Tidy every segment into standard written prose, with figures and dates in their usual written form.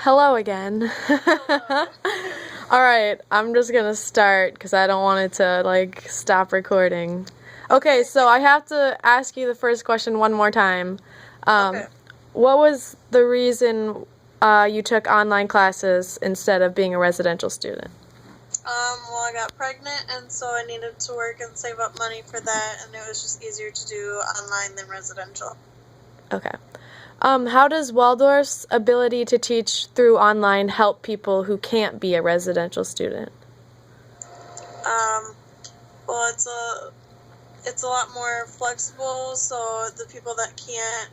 Hello again. Hello. All right, I'm just gonna start because I don't want it to stop recording. Okay, so I have to ask you the first question one more time. Okay. Um, what was the reason you took online classes instead of being a residential student? Well, I got pregnant, and so I needed to work and save up money for that, and it was just easier to do online than residential. Okay. How does Waldorf's ability to teach through online help people who can't be a residential student? Um, well, it's a lot more flexible, so the people that can't,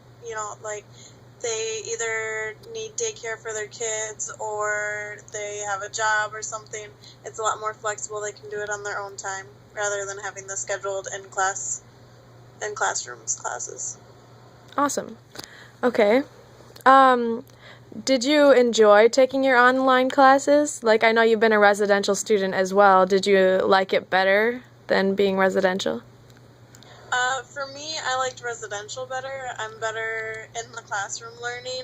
they either need daycare for their kids or they have a job or something. It's a lot more flexible. They can do it on their own time rather than having the scheduled in classrooms classes. Awesome. Okay. Um, did you enjoy taking your online classes? I know you've been a residential student as well. Did you like it better than being residential? For me, I liked residential better. I'm better in the classroom learning.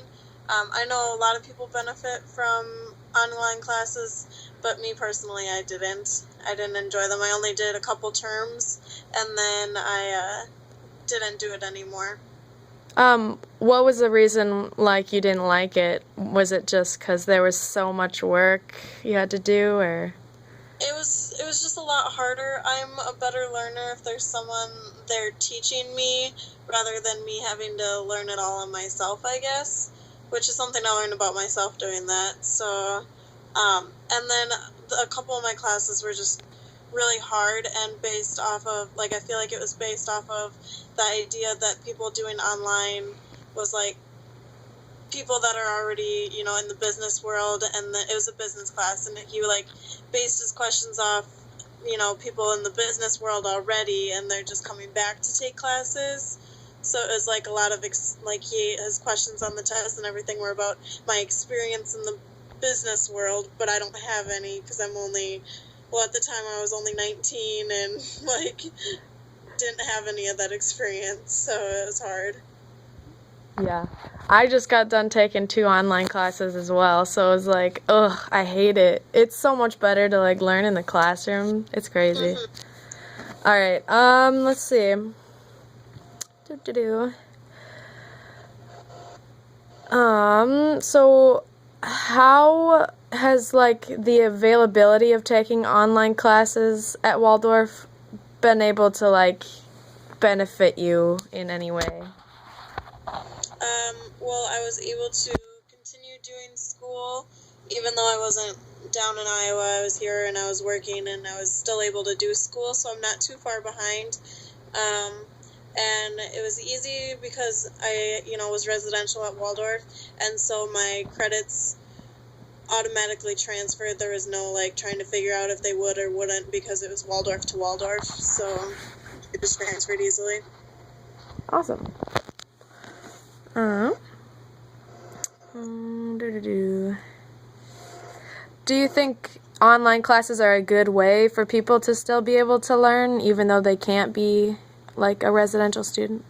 I know a lot of people benefit from online classes, but me personally, I didn't. I didn't enjoy them. I only did a couple terms, and then I didn't do it anymore. What was the reason you didn't like it? Was it just because there was so much work you had to do, or? It was just a lot harder. I'm a better learner if there's someone there teaching me rather than me having to learn it all on myself, I guess, which is something I learned about myself doing that. So, and then a couple of my classes were just really hard and based off of, I feel like it was based off of the idea that people doing online was people that are already, in the business world, and it was a business class, and he based his questions off, people in the business world already, and they're just coming back to take classes. So it was a lot of his questions on the test and everything were about my experience in the business world, but I don't have any because I'm only, well, at the time I was only 19 and didn't have any of that experience, so it was hard. Yeah. I just got done taking 2 online classes as well, so it was ugh, I hate it. It's so much better to learn in the classroom. It's crazy. Mm-hmm. All right. Let's see. Do. So how has the availability of taking online classes at Waldorf been able to benefit you in any way? Well, I was able to continue doing school, even though I wasn't down in Iowa. I was here and I was working, and I was still able to do school, so I'm not too far behind. And it was easy because I, was residential at Waldorf, and so my credits automatically transferred. There was no trying to figure out if they would or wouldn't because it was Waldorf to Waldorf, so it just transferred easily. Awesome. Do you think online classes are a good way for people to still be able to learn even though they can't be a residential student?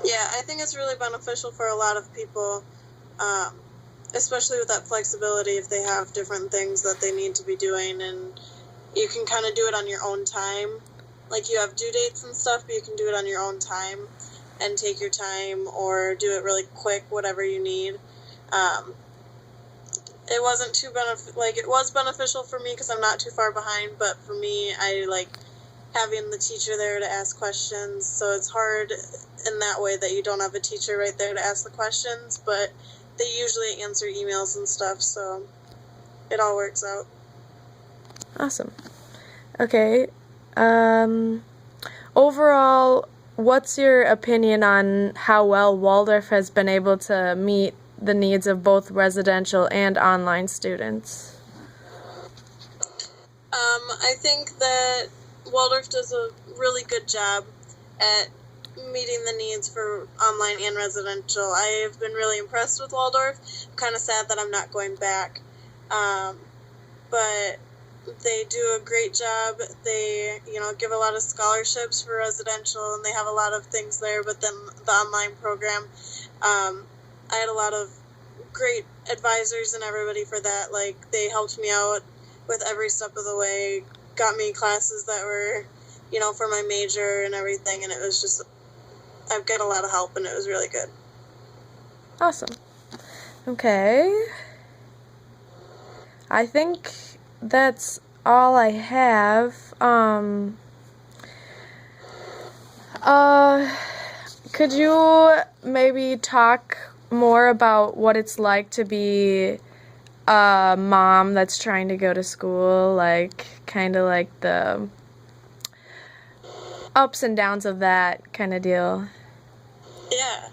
Yeah, I think it's really beneficial for a lot of people, especially with that flexibility if they have different things that they need to be doing, and you can kind of do it on your own time. You have due dates and stuff, but you can do it on your own time and take your time or do it really quick, whatever you need. It wasn't too it was beneficial for me because I'm not too far behind, but for me, I like having the teacher there to ask questions, so it's hard in that way that you don't have a teacher right there to ask the questions, but they usually answer emails and stuff, so it all works out. Awesome. Okay. Overall, what's your opinion on how well Waldorf has been able to meet the needs of both residential and online students? I think that Waldorf does a really good job at meeting the needs for online and residential. I have been really impressed with Waldorf. I'm kind of sad that I'm not going back, but they do a great job. They, give a lot of scholarships for residential, and they have a lot of things there. But then the online program, I had a lot of great advisors and everybody for that. Like, they helped me out with every step of the way, got me classes that were, for my major and everything, and it was just, I've got a lot of help, and it was really good. Awesome. Okay. I think that's all I have. Could you maybe talk more about what it's like to be a mom that's trying to go to school, like kind of like the ups and downs of that kind of deal? Yeah.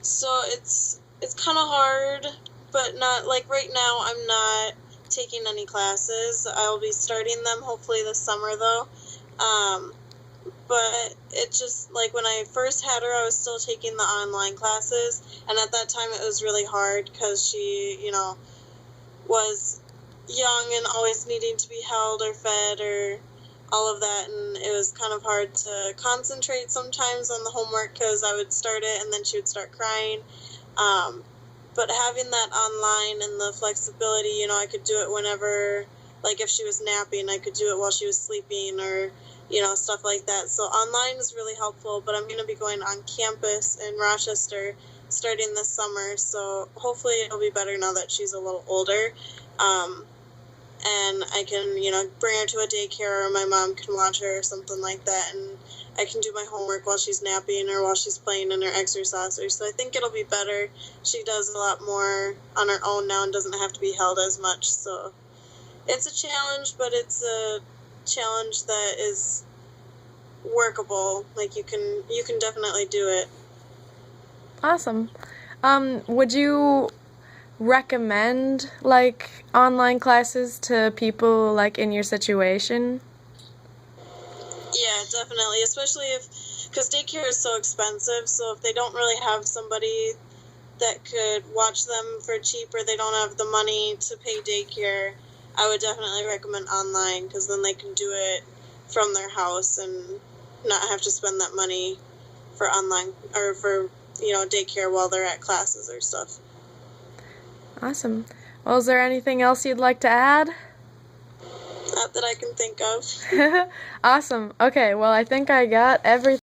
So it's kind of hard, but not like right now. I'm not taking any classes. I'll be starting them hopefully this summer though. But it just, like, when I first had her, I was still taking the online classes, and at that time it was really hard because she, was young and always needing to be held or fed or all of that, and it was kind of hard to concentrate sometimes on the homework because I would start it and then she would start crying. But having that online and the flexibility, I could do it whenever, like if she was napping, I could do it while she was sleeping or stuff like that. So online is really helpful, but I'm going to be going on campus in Rochester starting this summer, so hopefully it'll be better now that she's a little older. And I can, bring her to a daycare, or my mom can watch her or something like that, and I can do my homework while she's napping or while she's playing in her exerciser. So I think it'll be better. She does a lot more on her own now and doesn't have to be held as much. So it's a challenge, but it's a challenge that is workable. Like, you can definitely do it. Awesome. Would you recommend like online classes to people like in your situation? Yeah, definitely, especially because daycare is so expensive, so if they don't really have somebody that could watch them for cheap, or they don't have the money to pay daycare, I would definitely recommend online, because then they can do it from their house and not have to spend that money for online or for daycare while they're at classes or stuff. Awesome. Well, is there anything else you'd like to add? Not that I can think of. Awesome. Okay, well, I think I got everything.